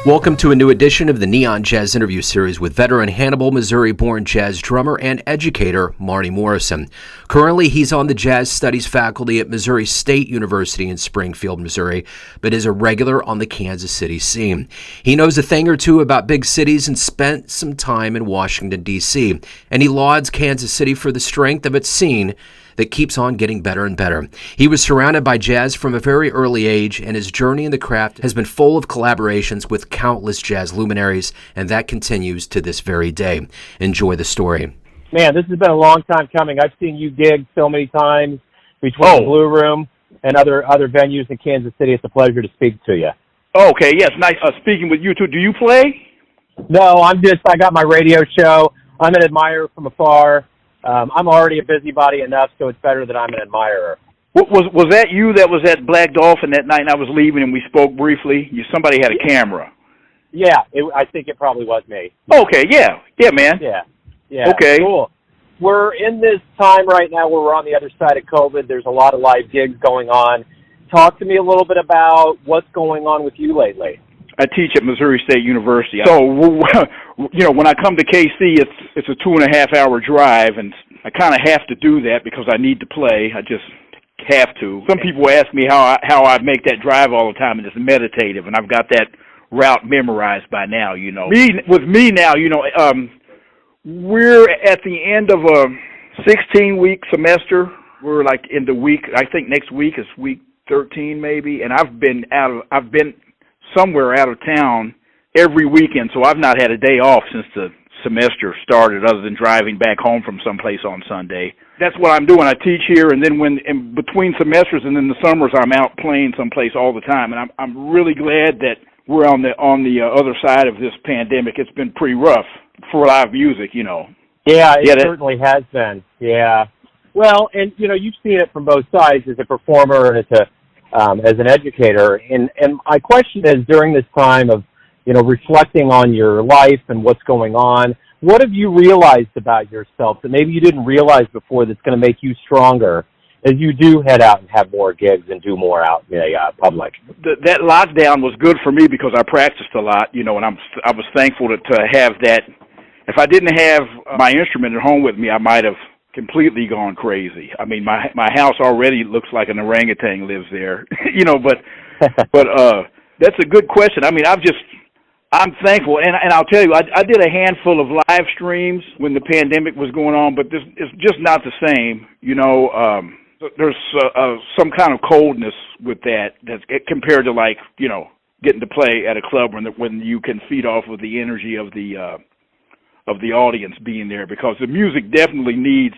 Welcome to a new edition of the Neon Jazz interview series with veteran Hannibal, Missouri-born jazz drummer and educator Marty Morrison. Currently, he's on the jazz studies faculty at Missouri State University in Springfield, Missouri, but is a regular on the Kansas City scene. He knows a thing or two about big cities and spent some time in Washington, D.C., and he lauds Kansas City for the strength of its scene that keeps on getting better and better. He was surrounded by jazz from a very early age, and his journey in the craft has been full of collaborations with countless jazz luminaries, and that continues to this very day. Enjoy the story. Man, this has been a long time coming. I've seen you gig so many times between the Blue Room and other venues in Kansas City. It's a pleasure to speak to you. Okay, yes, nice speaking with you too. Do you play? No, I got my radio show. I'm an admirer from afar. I'm already a busybody enough, so it's better that I'm an admirer. Was that you that was at Black Dolphin that night and I was leaving and we spoke briefly? Somebody had a camera. Yeah, I think it probably was me. Okay, yeah, man. Yeah. Okay. Cool. We're in this time right now where we're on the other side of COVID. There's a lot of live gigs going on. Talk to me a little bit about what's going on with you lately. I teach at Missouri State University. So, when I come to KC, it's a 2.5-hour drive, and I kind of have to do that because I need to play. I just have to. Some people ask me how I make that drive all the time, and it's meditative, and I've got that route memorized by now, With me now, we're at the end of a 16-week semester. We're like in the week, I think next week is week 13 maybe, and I've been somewhere out of town every weekend, so I've not had a day off since the semester started other than driving back home from someplace on Sunday. That's what I'm doing. I teach here, and then in between semesters and in the summers, I'm out playing someplace all the time, and I'm really glad that we're on the other side of this pandemic. It's been pretty rough for live music, Yeah, it certainly has been. Yeah. Well, and, you've seen it from both sides as a performer and as an educator. And my question is, during this time of, reflecting on your life and what's going on, what have you realized about yourself that maybe you didn't realize before that's going to make you stronger as you do head out and have more gigs and do more out in the public? That lockdown was good for me because I practiced a lot, and I was thankful to have that. If I didn't have my instrument at home with me, I might have completely gone crazy. I mean, my house already looks like an orangutan lives there, but that's a good question. I mean, I'm thankful, and I'll tell you, I did a handful of live streams when the pandemic was going on, but it's just not the same, There's some kind of coldness with that's compared to getting to play at a club when you can feed off of the energy of the audience being there, because the music definitely needs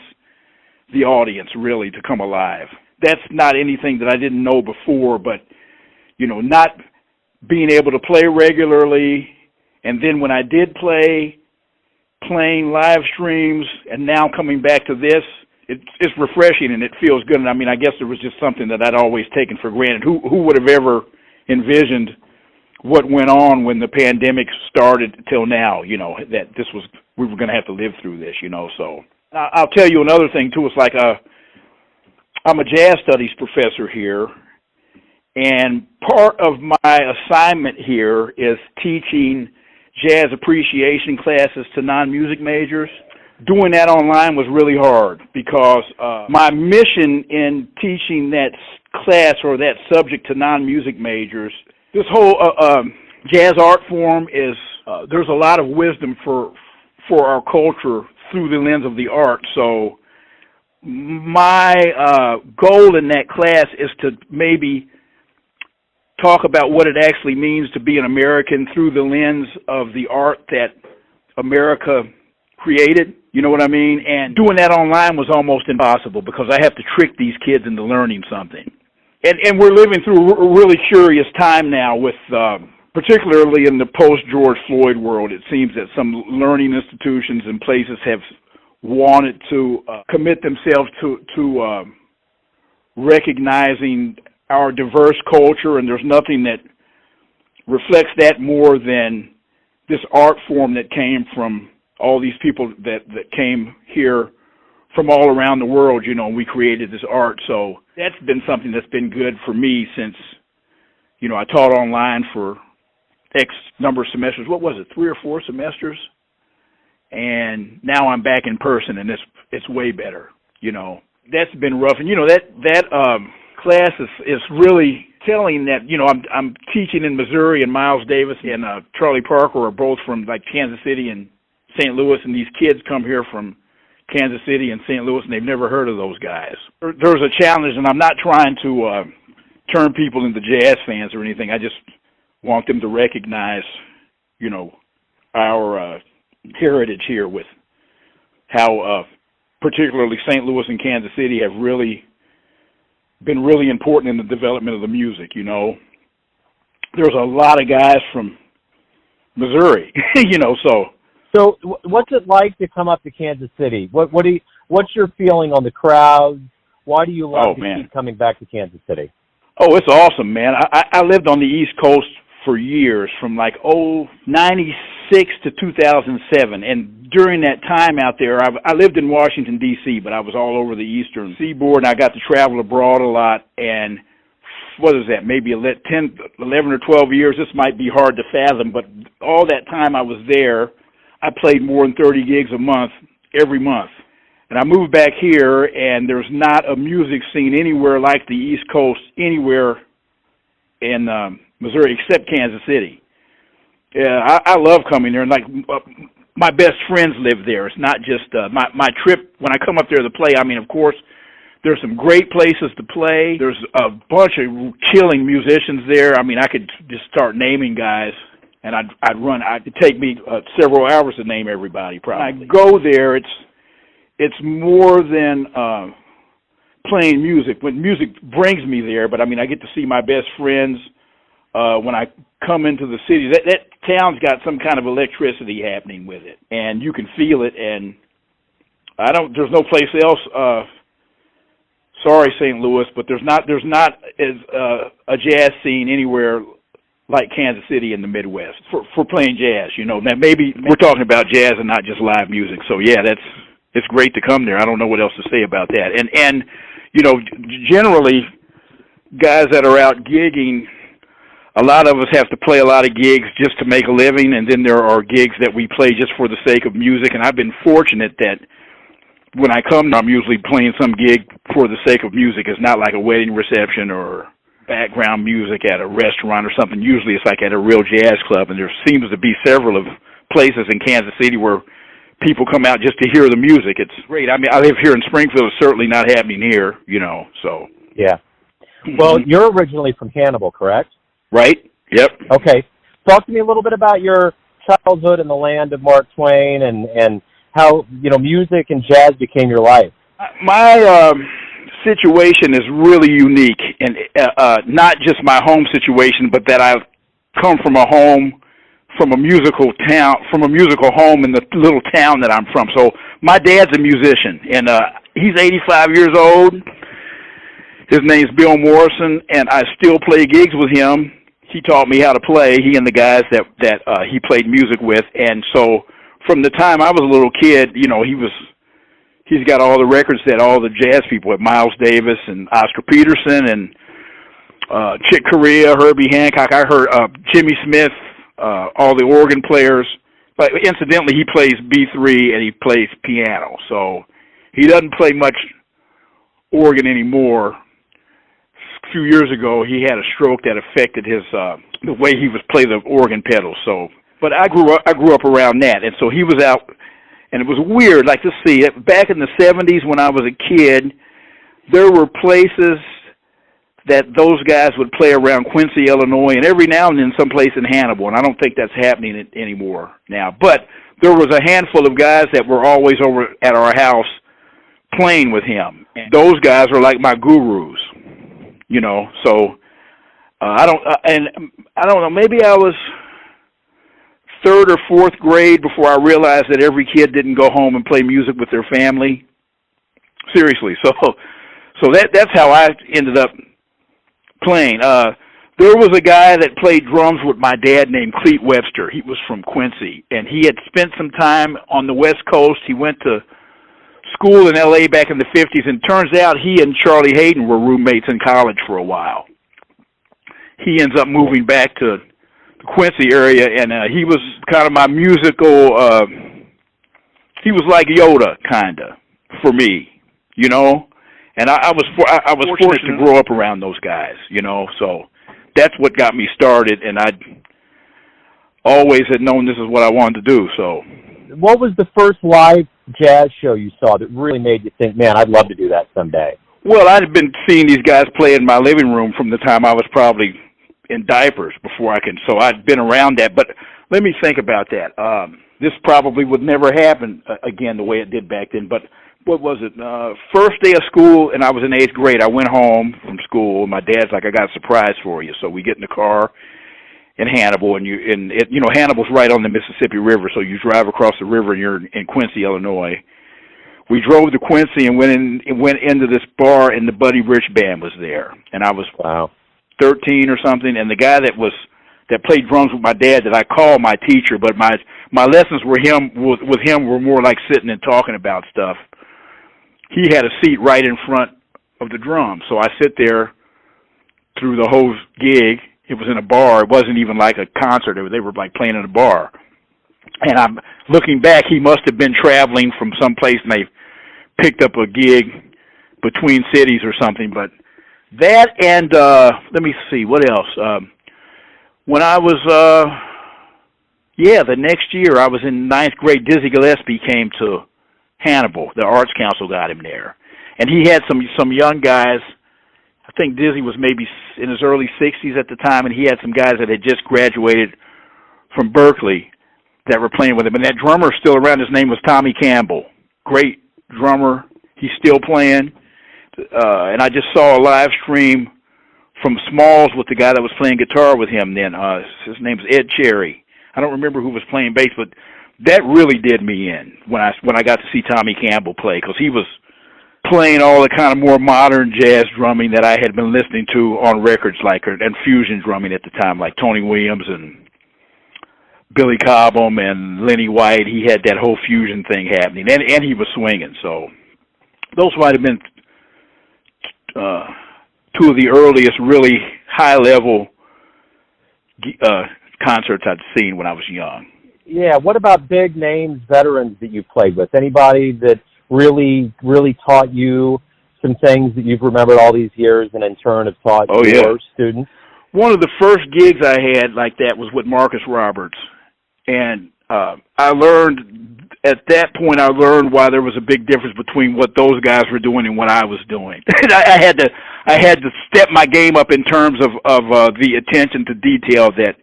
the audience really to come alive. That's not anything that I didn't know before, but not being able to play regularly, and then when I did playing live streams, and now coming back to this, it's refreshing and it feels good. And I mean, I guess it was just something that I'd always taken for granted. Who would have ever envisioned what went on when the pandemic started till now, that we were going to have to live through this, so. I'll tell you another thing, too. It's like I'm a jazz studies professor here, and part of my assignment here is teaching jazz appreciation classes to non-music majors. Doing that online was really hard because my mission in teaching that class or that subject to non-music majors, this whole jazz art form is, there's a lot of wisdom for our culture through the lens of the art. So my goal in that class is to maybe talk about what it actually means to be an American through the lens of the art that America created. You know what I mean? And doing that online was almost impossible because I have to trick these kids into learning something. And we're living through a really curious time now with, particularly in the post-George Floyd world. It seems that some learning institutions and places have wanted to commit themselves to recognizing our diverse culture, and there's nothing that reflects that more than this art form that came from all these people that came here from all around the world, and we created this art. So that's been something that's been good for me since, I taught online for X number of semesters. What was it, 3 or 4 semesters? And now I'm back in person, and it's way better. That's been rough. And that class is really telling that I'm teaching in Missouri, and Miles Davis and Charlie Parker are both from like Kansas City and St. Louis, and these kids come here from Kansas City and St. Louis, and they've never heard of those guys. There's a challenge, and I'm not trying to turn people into jazz fans or anything. I just want them to recognize, our heritage here with how particularly St. Louis and Kansas City have really been really important in the development of the music. There's a lot of guys from Missouri, So what's it like to come up to Kansas City? What's your feeling on the crowds? Why do you love to keep coming back to Kansas City? Oh, it's awesome, man. I lived on the East Coast for years, from like 96 to 2007, and during that time out there, I lived in Washington, D.C., but I was all over the eastern seaboard, and I got to travel abroad a lot, and what is that, maybe 10, 11 or 12 years, this might be hard to fathom, but all that time I was there, I played more than 30 gigs a month, every month. And I moved back here, and there's not a music scene anywhere like the East Coast, anywhere in Missouri except Kansas City. Yeah, I love coming there, and like my best friends live there. It's not just my trip. When I come up there to play, I mean, of course, there's some great places to play. There's a bunch of killing musicians there. I mean, I could just start naming guys, and it'd take me several hours to name everybody, probably. When I go there, it's more than playing music. When music brings me there, but I mean, I get to see my best friends when I come into the city. That town's got some kind of electricity happening with it, and you can feel it. And there's no place else. Sorry, St. Louis, but there's not as a jazz scene anywhere like Kansas City in the Midwest for playing jazz. Now maybe we're talking about jazz and not just live music. So yeah, it's great to come there. I don't know what else to say about that. And generally, guys that are out gigging, a lot of us have to play a lot of gigs just to make a living, and then there are gigs that we play just for the sake of music. And I've been fortunate that when I come, I'm usually playing some gig for the sake of music. It's not like a wedding reception or background music at a restaurant or something. Usually it's like at a real jazz club, and there seems to be several of places in Kansas City where people come out just to hear the music. It's great. I mean, I live here in Springfield. It's certainly not happening here, so. Yeah. Well, you're originally from Hannibal, correct? Right. Yep. Okay. Talk to me a little bit about your childhood in the land of Mark Twain and how, music and jazz became your life. My situation is really unique, and not just my home situation, but that I've come from a musical home in the little town that I'm from. So my dad's a musician, and he's 85 years old. His name's Bill Morrison, and I still play gigs with him. He taught me how to play, he and the guys that he played music with. And so from the time I was a little kid, he's got all the records that all the jazz people have, Miles Davis and Oscar Peterson and Chick Corea, Herbie Hancock. I heard Jimmy Smith, all the organ players. But incidentally, he plays B3 and he plays piano. So he doesn't play much organ anymore. A few years ago, he had a stroke that affected his the way he was play the organ pedals. So, but I grew up around that, and so he was out, and it was weird. Like, to see it back in the 70s when I was a kid, there were places that those guys would play around Quincy, Illinois, and every now and then someplace in Hannibal, and I don't think that's happening anymore now. But there was a handful of guys that were always over at our house playing with him. And those guys are like my gurus, So I don't know. Maybe I was third or fourth grade before I realized that every kid didn't go home and play music with their family. Seriously, so that's how I ended up playing. There was a guy that played drums with my dad named Cleet Webster. He was from Quincy, and he had spent some time on the West Coast. He went to school in L.A. back in the 50s, and turns out he and Charlie Hayden were roommates in college for a while. He ends up moving back to Quincy area, and he was kind of my musical. He was like Yoda, kind of, for me, you know. And I was fortunate to grow up around those guys, you know. So that's what got me started, and I always had known this is what I wanted to do. So, what was the first live jazz show you saw that really made you think, man, I'd love to do that someday? Well, I'd been seeing these guys play in my living room from the time I was probably in diapers so I'd been around that. But let me think about that. This probably would never happen again the way it did back then. But what was it? First day of school, and I was in 8th grade. I went home from school. My dad's like, I got a surprise for you. So we get in the car in Hannibal, and you know, Hannibal's right on the Mississippi River, so you drive across the river and you're in Quincy, Illinois. We drove to Quincy and went into this bar, and the Buddy Rich band was there, and I was 13 or something, and the guy that played drums with my dad that I called my teacher, but my lessons with him were more like sitting and talking about stuff. He had a seat right in front of the drums, so I sit there through the whole gig. It was in a bar. It wasn't even like a concert. They were like playing in a bar. And I'm looking back, he must have been traveling from someplace, and they picked up a gig between cities or something. But that, and let me see, what else? When I was, the next year, I was in 9th grade. Dizzy Gillespie came to Hannibal. The Arts Council got him there. And he had some young guys. I think Dizzy was maybe in his early 60s at the time, and he had some guys that had just graduated from Berkeley that were playing with him. And that drummer still around. His name was Tommy Campbell. Great drummer. He's still playing. And I just saw a live stream from Smalls with the guy that was playing guitar with him then. His name's Ed Cherry. I don't remember who was playing bass, but that really did me in when I got to see Tommy Campbell play, because he was playing all the kind of more modern jazz drumming that I had been listening to on records, and fusion drumming at the time, like Tony Williams and Billy Cobham and Lenny White. He had that whole fusion thing happening, and he was swinging. So those might have been two of the earliest really high-level concerts I'd seen when I was young. Yeah, what about big names, veterans that you played with? Anybody that really, really taught you some things that you've remembered all these years and in turn have taught your students? One of the first gigs I had like that was with Marcus Roberts. And I learned, at that point, why there was a big difference between what those guys were doing and what I was doing. I had to step my game up in terms of the attention to detail that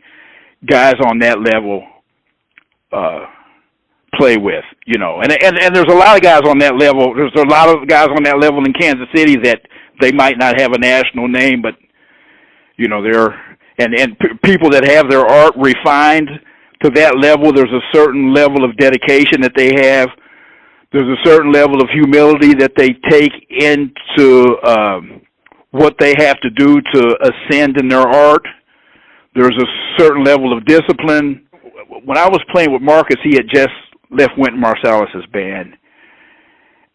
guys on that level play with, you know. And there's a lot of guys on that level. There's a lot of guys on that level in Kansas City that they might not have a national name, but, you know, people that have their art refined to that level. There's a certain level of dedication that they have. There's a certain level of humility that they take into what they have to do to ascend in their art. There's a certain level of discipline. When I was playing with Marcus, he had just left Wynton Marsalis's band.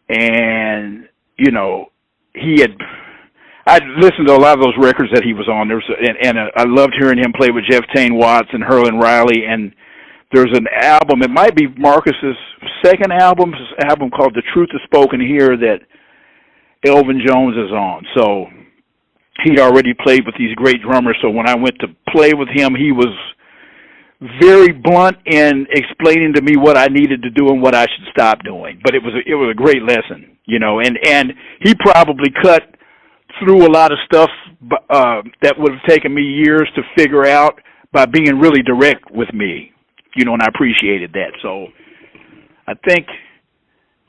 And, you know, I'd listened to a lot of those records that he was on. I loved hearing him play with Jeff Tane Watts and Herlin Riley. And there's an album, it might be Marcus's second album called The Truth Is Spoken Here, that Elvin Jones is on. So he'd already played with these great drummers. So when I went to play with him, he was very blunt in explaining to me what I needed to do and what I should stop doing. But it was a great lesson, you know. And he probably cut through a lot of stuff that would have taken me years to figure out by being really direct with me, you know. And I appreciated that. So I think,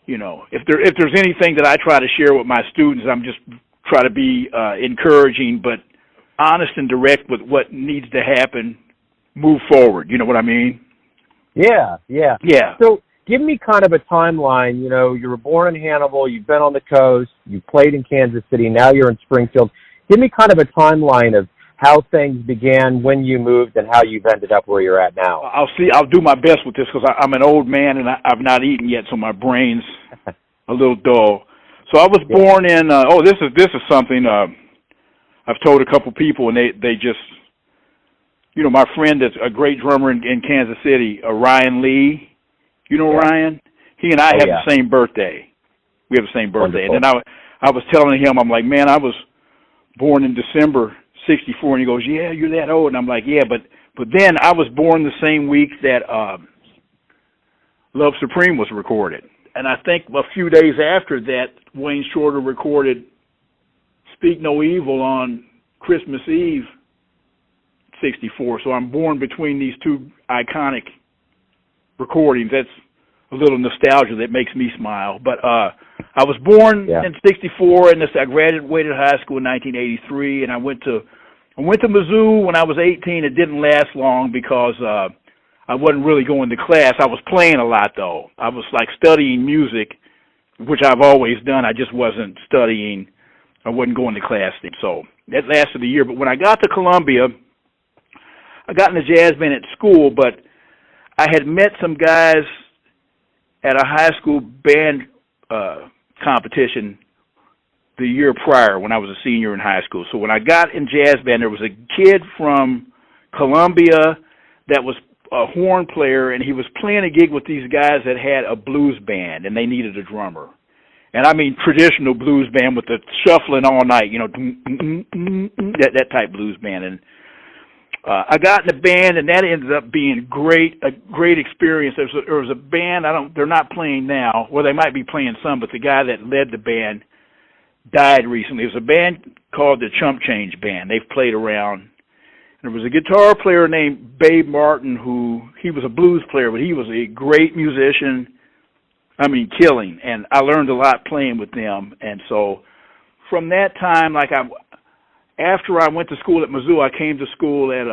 you know, if there's anything that I try to share with my students, I'm just try to be encouraging, but honest and direct with what needs to happen. Move forward, you know what I mean? Yeah. Yeah. So give me kind of a timeline. You know, you were born in Hannibal, you've been on the coast, you played in Kansas City, now you're in Springfield. Give me kind of a timeline of how things began, when you moved, and how you've ended up where you're at now. I'll do my best with this because I'm an old man and I've not eaten yet, so my brain's a little dull. So I was born in, this is something I've told a couple people, and they just my friend that's a great drummer in Kansas City, Ryan Lee. You know Ryan? He and I have the same birthday. We have the same birthday. Wonderful. And then I was telling him, I'm like, man, I was born in December 64, and he goes, yeah, you're that old. And I'm like, yeah, but then I was born the same week that Love Supreme was recorded. And I think a few days after that, Wayne Shorter recorded Speak No Evil on Christmas Eve 64. So I'm born between these two iconic recordings. That's a little nostalgia that makes me smile. But I was born in 64, and I graduated high school in 1983, and I went to Mizzou when I was 18. It didn't last long because I wasn't really going to class. I was playing a lot, though. I was like studying music, which I've always done. I just wasn't studying. I wasn't going to class then. So that lasted a year. But when I got to Columbia, I got in the jazz band at school, but I had met some guys at a high school band competition the year prior when I was a senior in high school. So when I got in jazz band, there was a kid from Columbia that was a horn player, and he was playing a gig with these guys that had a blues band, and they needed a drummer. And I mean traditional blues band with the shuffling all night, that type blues band. And I got in the band, and that ended up being a great experience. There was a band, they're not playing now. Well, they might be playing some, but the guy that led the band died recently. It was a band called the Chump Band. They've played around. And there was a guitar player named Babe Martin he was a blues player, but he was a great musician. I mean, killing. And I learned a lot playing with them. And so from that time, after I went to school at Mizzou, I came to school at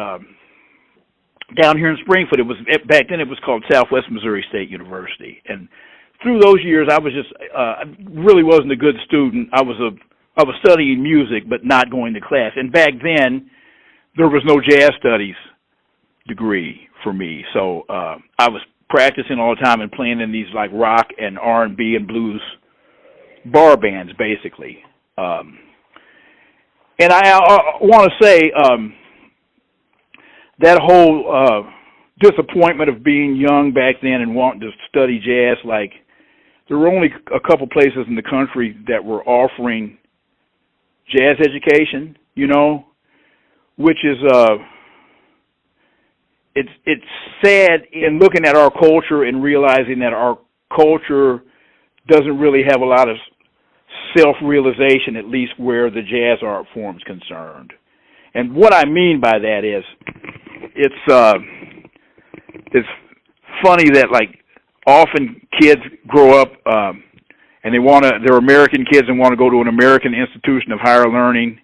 down here in Springfield. Back then it was called Southwest Missouri State University. And through those years, I was just I really wasn't a good student. I was studying music, but not going to class. And back then, there was no jazz studies degree for me. So I was practicing all the time and playing in these like rock and R&B and blues bar bands, basically. And I want to say that whole disappointment of being young back then and wanting to study jazz, like there were only a couple places in the country that were offering jazz education, which is it's sad in looking at our culture and realizing that our culture doesn't really have a lot of self-realization, at least where the jazz art form's concerned. And what I mean by that is it's funny that like often kids grow up and they're American kids and want to go to an American institution of higher learning,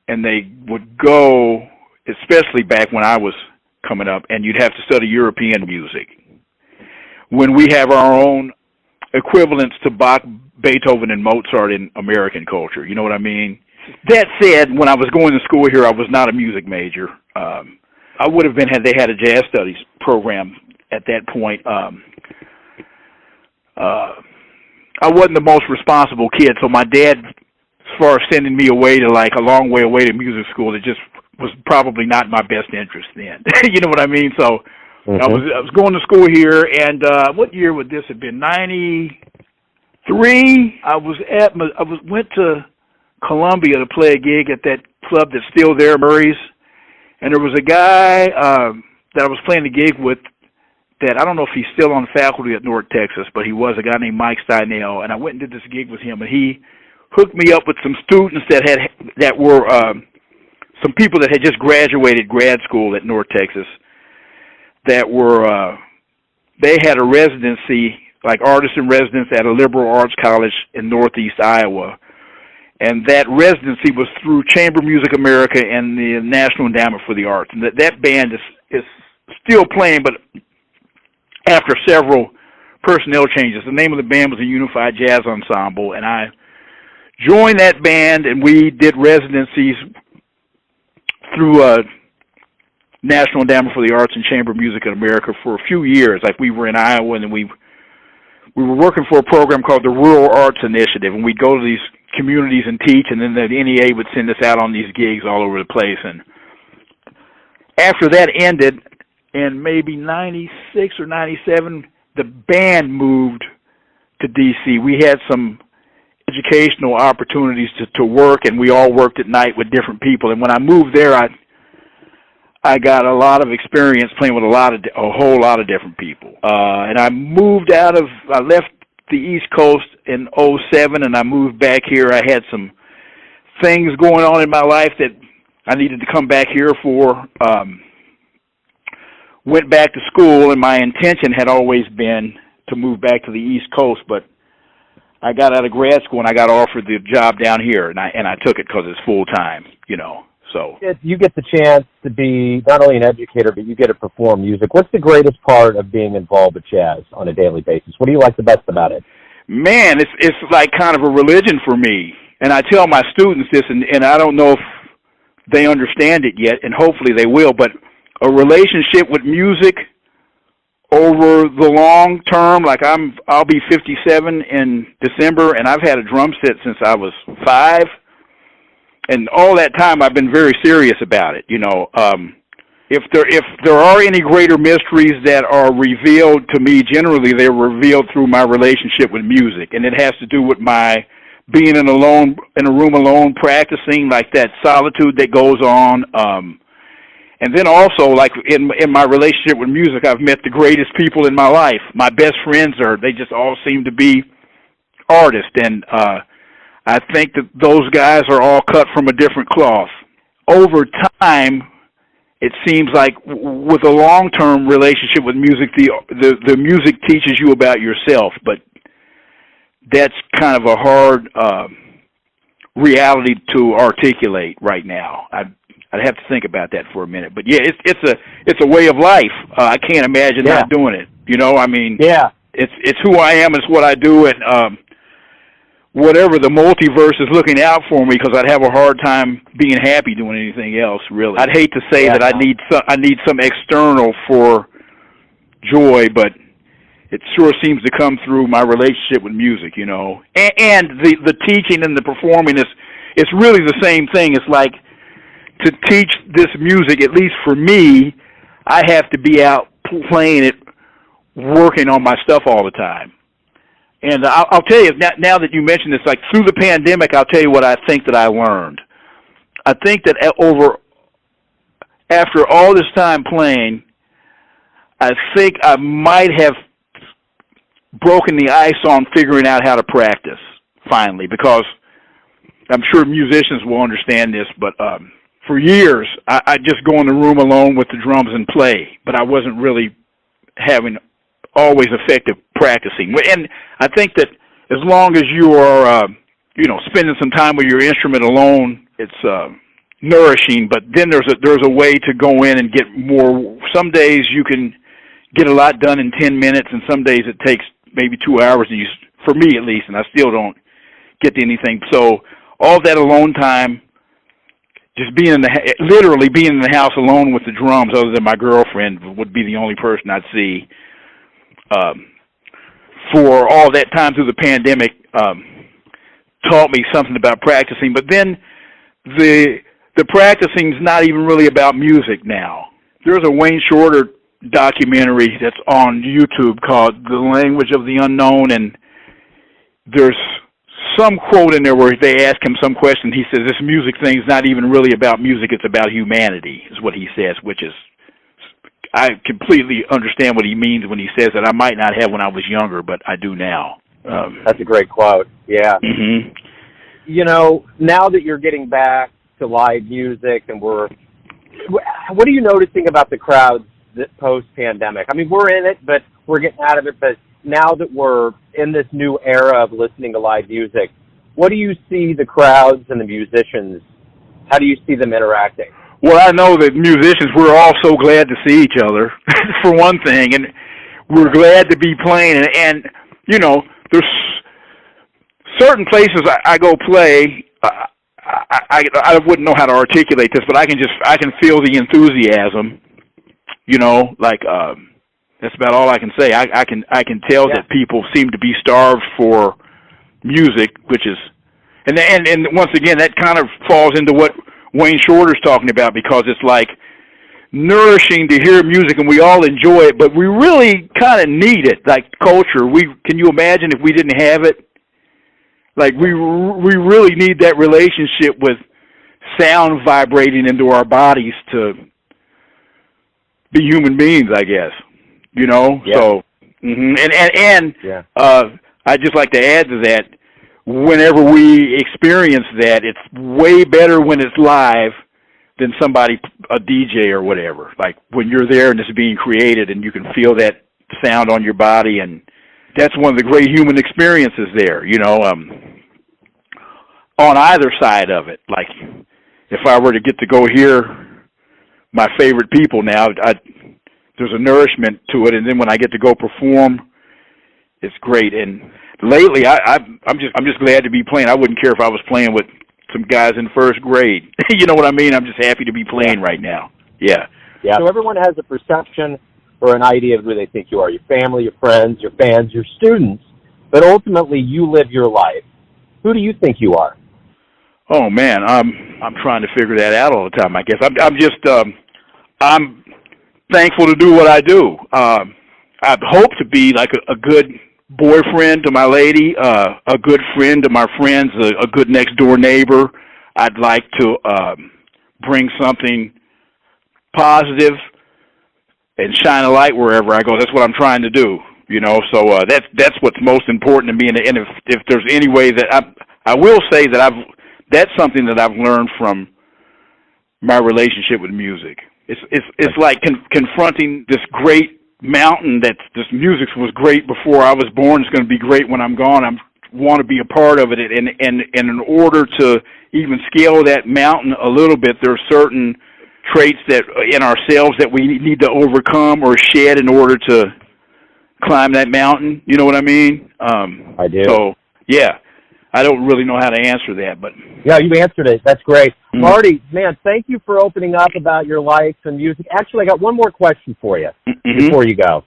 and they would go, especially back when I was coming up, and you'd have to study European music when we have our own equivalents to Bach, Beethoven, and Mozart in American culture. You know what I mean? That said, when I was going to school here, I was not a music major. I would have been had they had a jazz studies program at that point. I wasn't the most responsible kid, so my dad, as far as sending me away to like a long way away to music school, it just was probably not in my best interest then. You know what I mean? So I was going to school here, and what year would this have been? 93. I went to Columbia to play a gig at that club that's still there, Murray's, and there was a guy that I was playing the gig with that I don't know if he's still on faculty at North Texas, but he was a guy named Mike Steinell, and I went and did this gig with him, and he hooked me up with some students that were some people that had just graduated grad school at North Texas that were they had a residency, like artist in residence at a liberal arts college in Northeast Iowa, and that residency was through Chamber Music America and the National Endowment for the Arts, and that band is still playing, but after several personnel changes. The name of the band was a Unified Jazz Ensemble, and I joined that band, and we did residencies through National Endowment for the Arts and Chamber Music in America for a few years. Like we were in Iowa, and then we were working for a program called the Rural Arts Initiative, and we'd go to these communities and teach, and then the NEA would send us out on these gigs all over the place. And after that ended, in maybe 96 or 97, the band moved to D.C. We had some educational opportunities to work, and we all worked at night with different people. And when I moved there, I got a lot of experience playing with a whole lot of different people. And I left the East Coast in '07, and I moved back here. I had some things going on in my life that I needed to come back here for. Went back to school, and my intention had always been to move back to the East Coast, but I got out of grad school and I got offered the job down here, and I took it because it's full time, So you get the chance to be not only an educator, but you get to perform music. What's the greatest part of being involved with jazz on a daily basis? What do you like the best about it? Man, it's like kind of a religion for me, and I tell my students this, and I don't know if they understand it yet, and hopefully they will, but a relationship with music over the long term, like I'll be 57 in December, and I've had a drum set since I was 5, and all that time I've been very serious about it. If there are any greater mysteries that are revealed to me, generally they're revealed through my relationship with music, and it has to do with my being in a room alone practicing, like that solitude that goes on. And then also, like in my relationship with music, I've met the greatest people in my life. My best friends they just all seem to be artists, and I think that those guys are all cut from a different cloth. Over time, it seems like with a long-term relationship with music, the music teaches you about yourself, but that's kind of a hard reality to articulate right now. I'd have to think about that for a minute, but yeah, it's a way of life. I can't imagine not doing it. It's who I am. It's what I do, and whatever the multiverse is looking out for me, because I'd have a hard time being happy doing anything else. Really, I'd hate to say that I need some external for joy, but it sure seems to come through my relationship with music. And the teaching and the performing it's really the same thing. It's like, to teach this music, at least for me, I have to be out playing it, working on my stuff all the time. And I'll tell you, now that you mentioned this, like through the pandemic, I'll tell you what I think that I learned. I think that after all this time playing, I think I might have broken the ice on figuring out how to practice, finally, because I'm sure musicians will understand this, but for years, I just go in the room alone with the drums and play, but I wasn't really having always effective practicing. And I think that as long as you are, spending some time with your instrument alone, it's nourishing. But then there's a way to go in and get more. Some days you can get a lot done in 10 minutes, and some days it takes maybe 2 hours. And for me at least, and I still don't get to anything. So all that alone time. Just literally being in the house alone with the drums, other than my girlfriend, would be the only person I'd see. For all that time through the pandemic, taught me something about practicing. But then the practicing's not even really about music now. There's a Wayne Shorter documentary that's on YouTube called "The Language of the Unknown," and there's some quote in there where they ask him some question. He says, this music thing's not even really about music, it's about humanity, is what he says, which is, I completely understand what he means when he says that. I might not have when I was younger, but I do now. That's a great quote, yeah. Mm-hmm. Now that you're getting back to live music, and what are you noticing about the crowds post-pandemic? I mean, we're in it, but we're getting out of it, but now that we're in this new era of listening to live music, what do you see the crowds and the musicians, how do you see them interacting? Well, I know that musicians, we're all so glad to see each other, for one thing, and we're glad to be playing, and there's certain places I go play, I wouldn't know how to articulate this, but I can feel the enthusiasm, that's about all I can say. I can tell that people seem to be starved for music, which is, and once again, that kind of falls into what Wayne Shorter's talking about, because it's like nourishing to hear music, and we all enjoy it, but we really kind of need it, like culture. Can you imagine if we didn't have it? Like, we really need that relationship with sound vibrating into our bodies to be human beings, I guess. You know? Yeah. So, I'd just like to add to that, whenever we experience that, it's way better when it's live than a DJ or whatever. Like, when you're there and it's being created and you can feel that sound on your body, and that's one of the great human experiences there, you know, on either side of it. Like, if I were to get to go hear my favorite people now, there's a nourishment to it, and then when I get to go perform, it's great. And lately, I'm just glad to be playing. I wouldn't care if I was playing with some guys in first grade. You know what I mean? I'm just happy to be playing right now. Yeah. Yeah. So everyone has a perception or an idea of who they think you are, your family, your friends, your fans, your students, but ultimately you live your life. Who do you think you are? Oh man, I'm trying to figure that out all the time, I guess. I'm thankful to do what I do. I hope to be like a good boyfriend to my lady, a good friend to my friends, a good next door neighbor. I'd like to bring something positive and shine a light wherever I go. That's what I'm trying to do, you know. So that's what's most important to me. And if there's any way that I will say that that's something that I've learned from my relationship with music. It's like confronting this great mountain that this music was great before I was born. It's going to be great when I'm gone. I want to be a part of it, and in order to even scale that mountain a little bit, there are certain traits that in ourselves that we need to overcome or shed in order to climb that mountain. You know what I mean? I do. So yeah, I don't really know how to answer that, but yeah, you answered it. That's great. Mm-hmm. Marty, man, thank you for opening up about your life and music. Actually, I got one more question for you before you go.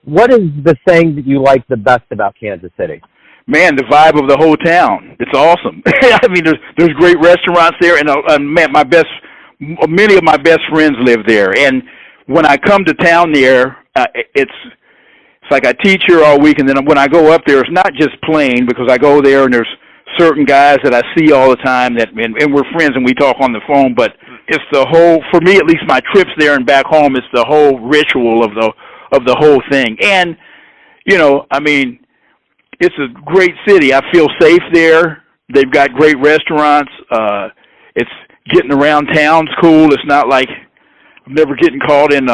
What is the thing that you like the best about Kansas City? Man, the vibe of the whole town. It's awesome. I mean, there's great restaurants there, and man, many of my best friends live there. And when I come to town there, it's like I teach here all week, and then when I go up there, it's not just playing, because I go there and there's certain guys that I see all the time and we're friends and we talk on the phone, but it's the whole, for me at least, my trips there and back home, it's the whole ritual of the whole thing. And, you know, I mean, it's a great city. I feel safe there. They've got great restaurants. It's getting around town's cool. It's not like I'm never getting caught in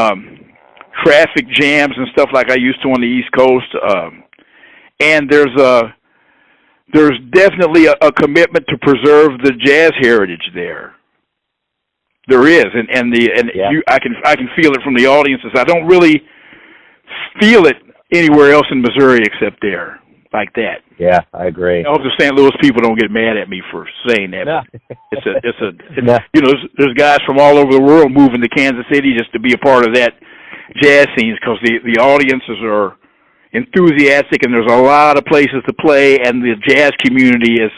traffic jams and stuff like I used to on the East Coast. And there's definitely a commitment to preserve the jazz heritage there. There is, I can feel it from the audiences. I don't really feel it anywhere else in Missouri except there, like that. Yeah, I agree. I hope the St. Louis people don't get mad at me for saying that. No. You know, there's guys from all over the world moving to Kansas City just to be a part of that jazz scene, because the audiences are enthusiastic, and there's a lot of places to play, and the jazz community is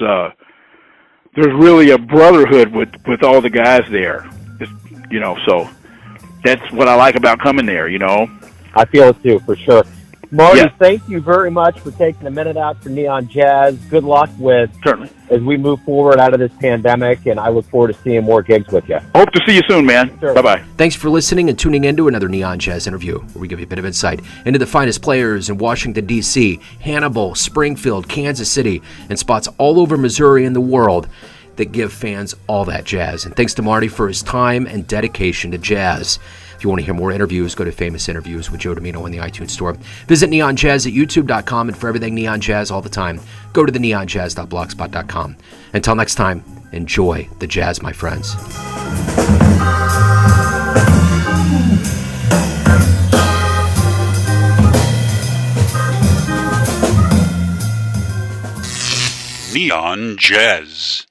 there's really a brotherhood with all the guys there. You know, so that's what I like about coming there, you know. I feel it too, for sure. Marty, Yeah. Thank you very much for taking a minute out for Neon Jazz. Good luck with Certainly. as we move forward out of this pandemic, and I look forward to seeing more gigs with you. Hope to see you soon, man. Sure. Bye-bye. Thanks for listening and tuning in to another Neon Jazz interview, where we give you a bit of insight into the finest players in Washington, D.C., Hannibal, Springfield, Kansas City, and spots all over Missouri and the world that give fans all that jazz. And thanks to Marty for his time and dedication to jazz. If you want to hear more interviews, go to Famous Interviews with Joe Domino in the iTunes Store. Visit Neon Jazz at youtube.com, and for everything Neon Jazz all the time, go to the neonjazz.blogspot.com. Until next time, enjoy the jazz, my friends. Neon Jazz.